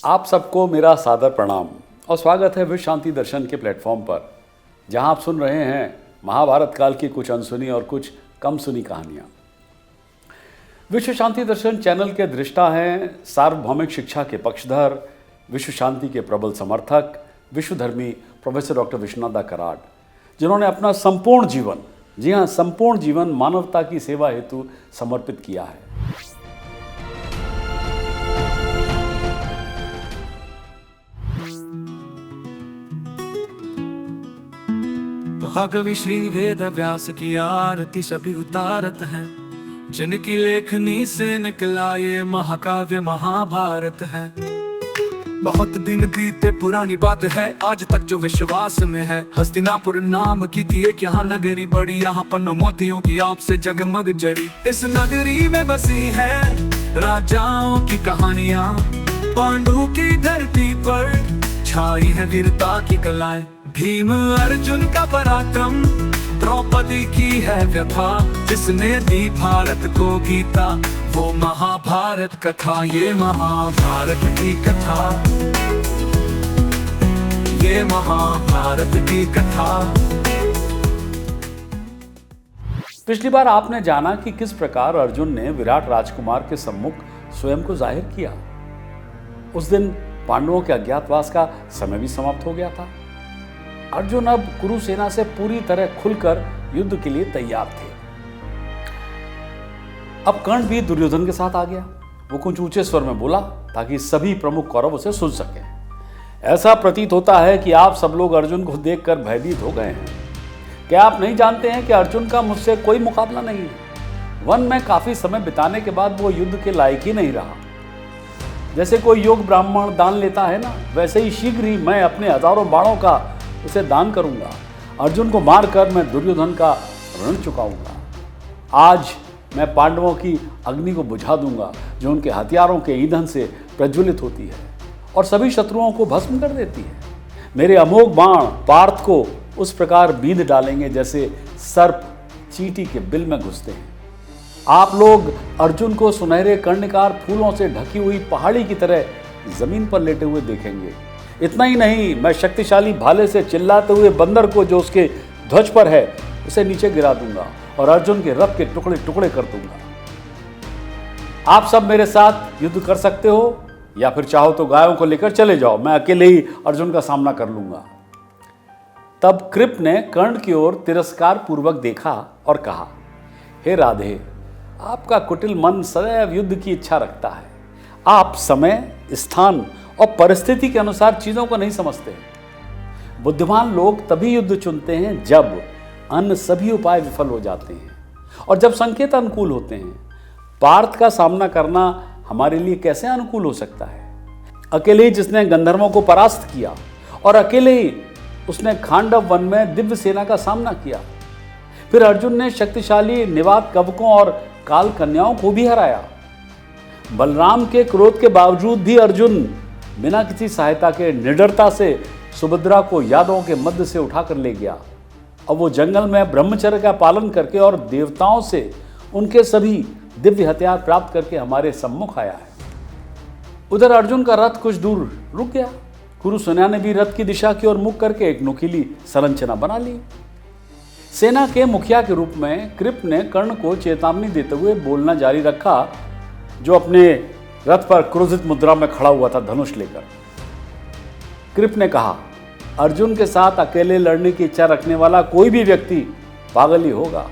आप सबको मेरा सादर प्रणाम और स्वागत है विश्व शांति दर्शन के प्लेटफॉर्म पर, जहां आप सुन रहे हैं महाभारत काल की कुछ अनसुनी और कुछ कम सुनी कहानियां। विश्व शांति दर्शन चैनल के दृष्टा हैं सार्वभौमिक शिक्षा के पक्षधर, विश्व शांति के प्रबल समर्थक, विश्वधर्मी प्रोफेसर डॉक्टर विश्वनाथ कराड, जिन्होंने अपना संपूर्ण जीवन, जी हाँ संपूर्ण जीवन मानवता की सेवा हेतु समर्पित किया है। महाकवि श्री वेद व्यास की आरती सभी उतारत हैं, जिनकी लेखनी से निकला ये महाकाव्य महाभारत है। बहुत दिन बीते पुरानी बात है, आज तक जो विश्वास में है। हस्तिनापुर नाम की थी एक यहाँ नगरी बड़ी, यहाँ पन्नों मोतियों की आप से जगमग जड़ी। इस नगरी में बसी है राजाओं की कहानियाँ, पांडु की धरती पर छाई है वीरता की कलाएं। भीम अर्जुन का पराक्रम, द्रौपदी की है व्यथा, जिसने दी भारत को गीता वो महाभारत कथा। ये महाभारत की कथा, ये महाभारत की कथा। पिछली बार आपने जाना कि किस प्रकार अर्जुन ने विराट राजकुमार के सम्मुख स्वयं को जाहिर किया। उस दिन पांडवों के अज्ञातवास का समय भी समाप्त हो गया था। अर्जुन अब कुरु सेना से पूरी तरह खुलकर युद्ध के लिए तैयार थे। अब कर्ण भी दुर्योधन के साथ आ गया। वो कुछ ऊंचे स्वर में बोला ताकि सभी प्रमुख कौरव उसे सुन सकें। ऐसा प्रतीत होता है कि आप सब लोग अर्जुन को देखकर भयभीत हो गए हैं। क्या आप नहीं जानते हैं कि अर्जुन का मुझसे कोई मुकाबला नहीं है। वन में काफी समय बिताने के बाद वो युद्ध के लायक ही नहीं रहा। जैसे कोई योग ब्राह्मण दान लेता है ना, वैसे ही शीघ्र ही मैं अपने हजारों बाणों का उसे दान करूंगा। अर्जुन को मारकर मैं दुर्योधन का ऋण चुकाऊंगा। आज मैं पांडवों की अग्नि को बुझा दूंगा, जो उनके हथियारों के ईंधन से प्रज्वलित होती है और सभी शत्रुओं को भस्म कर देती है। मेरे अमोघ बाण पार्थ को उस प्रकार बींध डालेंगे जैसे सर्प चींटी के बिल में घुसते हैं। आप लोग अर्जुन को सुनहरे कर्णिकार फूलों से ढकी हुई पहाड़ी की तरह जमीन पर लेटे हुए देखेंगे। इतना ही नहीं, मैं शक्तिशाली भाले से चिल्लाते हुए बंदर को जो उसके ध्वज पर है उसे नीचे गिरा दूंगा और अर्जुन के रथ के टुकड़े टुकड़े कर दूंगा। आप सब मेरे साथ युद्ध कर सकते हो, या फिर चाहो तो गायों को लेकर चले जाओ, मैं अकेले ही अर्जुन का सामना कर लूंगा। तब कृप ने कर्ण की ओर तिरस्कार पूर्वक देखा और कहा, हे राधे, आपका कुटिल मन सदैव युद्ध की इच्छा रखता है। आप समय, स्थान और परिस्थिति के अनुसार चीजों को नहीं समझते। बुद्धिमान लोग तभी युद्ध चुनते हैं जब अन्य सभी उपाय विफल हो जाते हैं और जब संकेत अनुकूल होते हैं। पार्थ का सामना करना हमारे लिए कैसे अनुकूल हो सकता है? अकेले ही जिसने गंधर्वों को परास्त किया और अकेले ही उसने खांडव वन में दिव्य सेना का सामना किया। फिर अर्जुन ने शक्तिशाली निवात कवकों और काल कन्याओं को भी हराया। बलराम के क्रोध के बावजूद भी अर्जुन बिना किसी सहायता के निडरता से सुभद्रा को यादवों के मध्य से उठाकर ले गया। अब वो जंगल में ब्रह्मचर्य का पालन करके और देवताओं से उनके सभी दिव्य हथियार प्राप्त करके हमारे सम्मुख आया है। उधर अर्जुन का रथ कुछ दूर रुक गया। कुरु सेना ने भी रथ की दिशा की ओर मुख करके एक नुकीली संरचना बना ली। सेना के मुखिया के रूप में कृप ने कर्ण को चेतावनी देते हुए बोलना जारी रखा, जो अपने रथ पर क्रोधित मुद्रा में खड़ा हुआ था धनुष लेकर। कृप ने कहा, अर्जुन के साथ अकेले लड़ने की इच्छा रखने वाला कोई भी व्यक्ति पागल ही होगा।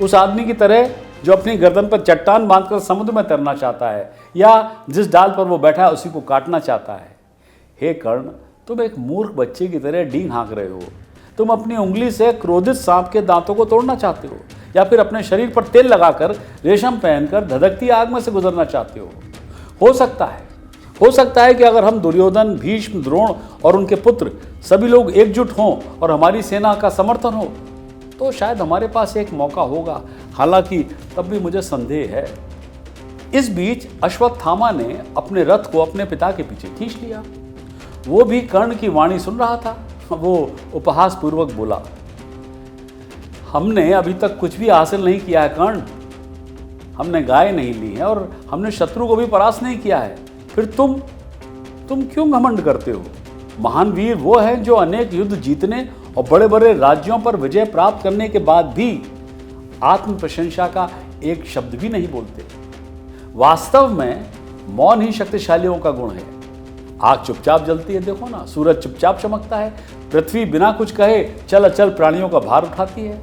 उस आदमी की तरह जो अपनी गर्दन पर चट्टान बांधकर समुद्र में तैरना चाहता है या जिस डाल पर वो बैठा है उसी को काटना चाहता है। हे कर्ण, तुम एक मूर्ख बच्चे की तरह डींग हाँक रहे हो। तुम अपनी उंगली से क्रोधित सांप के दांतों को तोड़ना चाहते हो, या फिर अपने शरीर पर तेल लगाकर रेशम पहनकर धधकती आग में से गुजरना चाहते हो। हो सकता है कि अगर हम दुर्योधन, भीष्म, द्रोण और उनके पुत्र सभी लोग एकजुट हों और हमारी सेना का समर्थन हो तो शायद हमारे पास एक मौका होगा। हालांकि तब भी मुझे संदेह है। इस बीच अश्वत्थामा ने अपने रथ को अपने पिता के पीछे खींच लिया। वो भी कर्ण की वाणी सुन रहा था। वो उपहास पूर्वक बोला, हमने अभी तक कुछ भी हासिल नहीं किया है कर्ण। हमने गाय नहीं ली है और हमने शत्रु को भी परास्त नहीं किया है। फिर तुम क्यों घमंड करते हो? महान वीर वो हैं जो अनेक युद्ध जीतने और बड़े बड़े राज्यों पर विजय प्राप्त करने के बाद भी आत्म प्रशंसा का एक शब्द भी नहीं बोलते। वास्तव में मौन ही शक्तिशालियों का गुण है। आग चुपचाप जलती है, देखो ना, सूरज चुपचाप चमकता है, पृथ्वी बिना कुछ कहे चल अचल प्राणियों का भार उठाती है।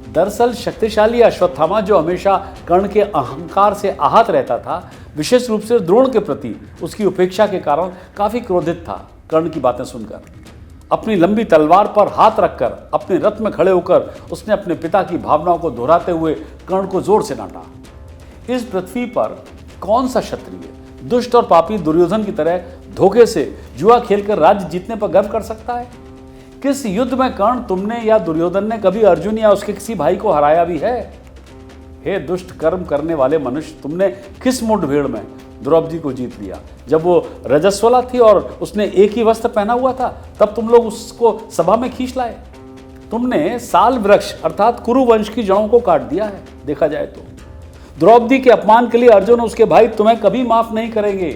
दरअसल शक्तिशाली अश्वत्थामा, जो हमेशा कर्ण के अहंकार से आहत रहता था, विशेष रूप से द्रोण के प्रति उसकी उपेक्षा के कारण काफी क्रोधित था। कर्ण की बातें सुनकर अपनी लंबी तलवार पर हाथ रखकर अपने रथ में खड़े होकर उसने अपने पिता की भावनाओं को दोहराते हुए कर्ण को जोर से डांटा। इस पृथ्वी पर कौन सा क्षत्रिय दुष्ट और पापी दुर्योधन की तरह धोखे से जुआ खेलकर राज्य जीतने पर गर्व कर सकता है? किस युद्ध में कर्ण, तुमने या दुर्योधन ने कभी अर्जुन या उसके किसी भाई को हराया भी है? हे दुष्ट कर्म करने वाले मनुष्य, तुमने किस मुठभेड़ में द्रौपदी को जीत लिया? जब वो रजस्वला थी और उसने एक ही वस्त्र पहना हुआ था, तब तुम लोग उसको सभा में खींच लाए। तुमने साल वृक्ष अर्थात कुरु वंश की जड़ों को काट दिया है। देखा जाए तो द्रौपदी के अपमान के लिए अर्जुन और उसके भाई तुम्हें कभी माफ नहीं करेंगे।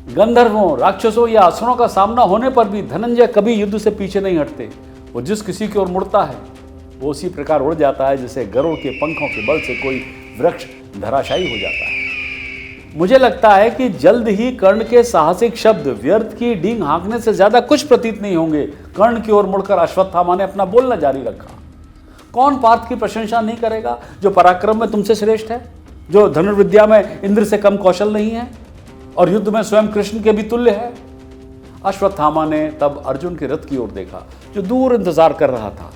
गंधर्वों, राक्षसों या असुरों का सामना होने पर भी धनंजय कभी युद्ध से पीछे नहीं हटते। वो जिस किसी की ओर मुड़ता है वो उसी प्रकार उड़ जाता है जैसे गरुड़ के पंखों के बल से कोई वृक्ष धराशायी हो जाता है। मुझे लगता है कि जल्द ही कर्ण के साहसिक शब्द व्यर्थ की डींग हाँकने से ज्यादा कुछ प्रतीत नहीं होंगे। कर्ण की ओर मुड़कर अश्वत्थामा ने अपना बोलना जारी रखा। कौन पार्थ की प्रशंसा नहीं करेगा, जो पराक्रम में तुमसे श्रेष्ठ है, जो धनुर्विद्या में इंद्र से कम कौशल नहीं है और युद्ध में स्वयं कृष्ण के भी तुल्य है। अश्वत्थामा ने तब अर्जुन के रथ की ओर देखा जो दूर इंतजार कर रहा था।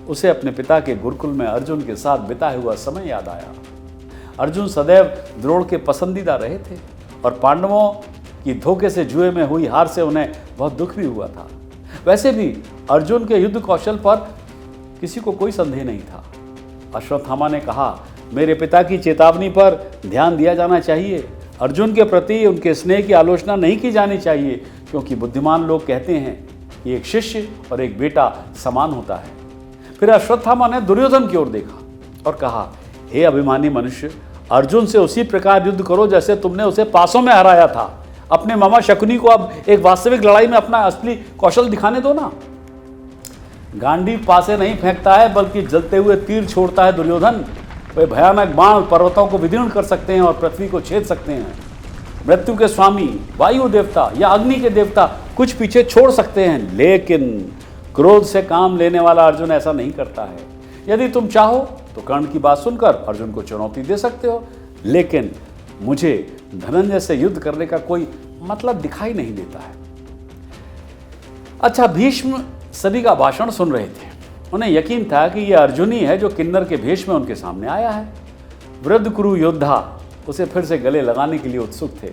उसे अपने पिता के गुरुकुल में अर्जुन के साथ बिताया हुआ समय याद आया। अर्जुन सदैव द्रोण के पसंदीदा रहे थे और पांडवों की धोखे से जुए में हुई हार से उन्हें बहुत दुख भी हुआ था। वैसे भी अर्जुन के युद्ध कौशल पर किसी को कोई संदेह नहीं था। अश्वत्थामा ने कहा, मेरे पिता की चेतावनी पर ध्यान दिया जाना चाहिए। अर्जुन के प्रति उनके स्नेह की आलोचना नहीं की जानी चाहिए, क्योंकि बुद्धिमान लोग कहते हैं कि एक शिष्य और एक बेटा समान होता है। फिर अश्वत्थामा ने दुर्योधन की ओर देखा और कहा, हे अभिमानी मनुष्य, अर्जुन से उसी प्रकार युद्ध करो जैसे तुमने उसे पासों में हराया था। अपने मामा शकुनी को अब एक वास्तविक लड़ाई में अपना असली कौशल दिखाने दो ना। गांडी पासे नहीं फेंकता है बल्कि जलते हुए तीर छोड़ता है दुर्योधन। वे भयानक बाण पर्वतों को विदीर्ण कर सकते हैं और पृथ्वी को छेद सकते हैं। मृत्यु के स्वामी वायु देवता या अग्नि के देवता कुछ पीछे छोड़ सकते हैं, लेकिन क्रोध से काम लेने वाला अर्जुन ऐसा नहीं करता है। यदि तुम चाहो तो कर्ण की बात सुनकर अर्जुन को चुनौती दे सकते हो, लेकिन मुझे धनंजय से युद्ध करने का कोई मतलब दिखाई नहीं देता है। अच्छा, भीष्म सभी का भाषण सुन रहे थे। उन्हें यकीन था कि यह अर्जुन ही है जो किन्नर के भेष में उनके सामने आया है। वृद्ध कुरु योद्धा उसे फिर से गले लगाने के लिए उत्सुक थे।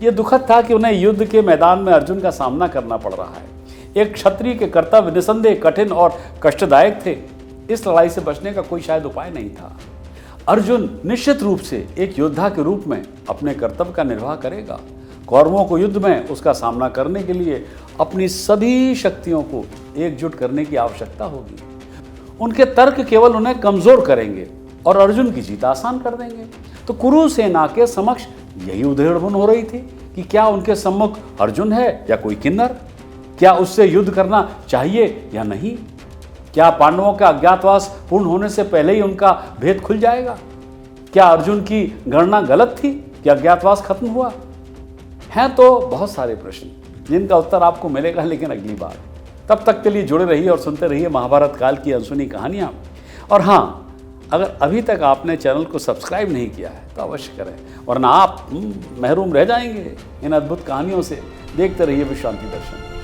यह दुखद था कि उन्हें युद्ध के मैदान में अर्जुन का सामना करना पड़ रहा है। एक क्षत्रिय के कर्तव्य निसंदेह कठिन और कष्टदायक थे। इस लड़ाई से बचने का कोई शायद उपाय नहीं था। अर्जुन निश्चित रूप से एक योद्धा के रूप में अपने कर्तव्य का निर्वाह करेगा। कौरवों को युद्ध में उसका सामना करने के लिए अपनी सभी शक्तियों को एकजुट करने की आवश्यकता होगी। उनके तर्क केवल उन्हें कमजोर करेंगे और अर्जुन की जीत आसान कर देंगे। तो कुरु सेना के समक्ष यही उधेड़बुन हो रही थी कि क्या उनके सम्मुख अर्जुन है या कोई किन्नर? क्या उससे युद्ध करना चाहिए या नहीं? क्या पांडवों का अज्ञातवास पूर्ण होने से पहले ही उनका भेद खुल जाएगा? क्या अर्जुन की गणना गलत थी कि अज्ञातवास खत्म हुआ? हैं तो बहुत सारे प्रश्न जिनका उत्तर आपको मिलेगा, लेकिन अगली बार। तब तक के लिए जुड़े रहिए और सुनते रहिए महाभारत काल की अनसुनी कहानियाँ। और हाँ, अगर अभी तक आपने चैनल को सब्सक्राइब नहीं किया है तो अवश्य करें, वरना आप महरूम रह जाएंगे इन अद्भुत कहानियों से। देखते रहिए विश्रांति दर्शन।